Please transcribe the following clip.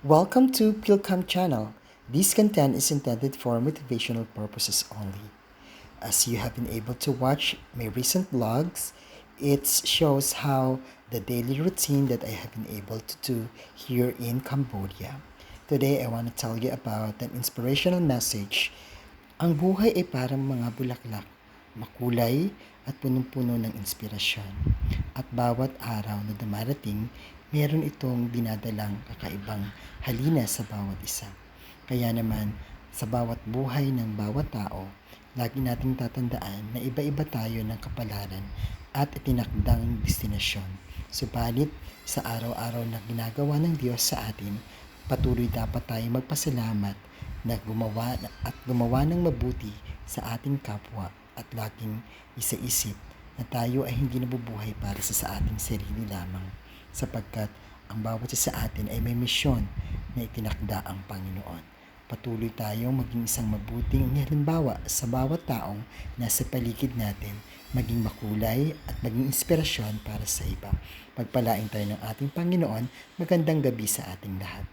Welcome to Pilcom channel. This content is intended for motivational purposes only. As you have been able to watch my recent vlogs, it shows how the daily routine that I have been able to do here in Cambodia. Today, I want to tell you about an inspirational message. Ang buhay ay parang mga bulaklak, makulay at punong-puno ng inspirasyon. At bawat araw na dumarating, meron itong dinadalang kakaibang halina sa bawat isa. Kaya naman, sa bawat buhay ng bawat tao, lagi nating tatandaan na iba-iba tayo ng kapalaran at itinakdang destinasyon. Subalit, sa araw-araw na ginagawa ng Diyos sa atin, patuloy dapat tayong magpasalamat na gumawa ng mabuti sa ating kapwa at laging isaisip na tayo ay hindi nabubuhay para sa ating sarili lamang sapagkat ang bawat isa sa atin ay may misyon na itinakda ang Panginoon. Patuloy tayong maging isang mabuting halimbawa sa bawat taong nasa paligid natin, maging makulay at maging inspirasyon para sa iba. Pagpalain tayo ng ating Panginoon, magandang gabi sa ating lahat.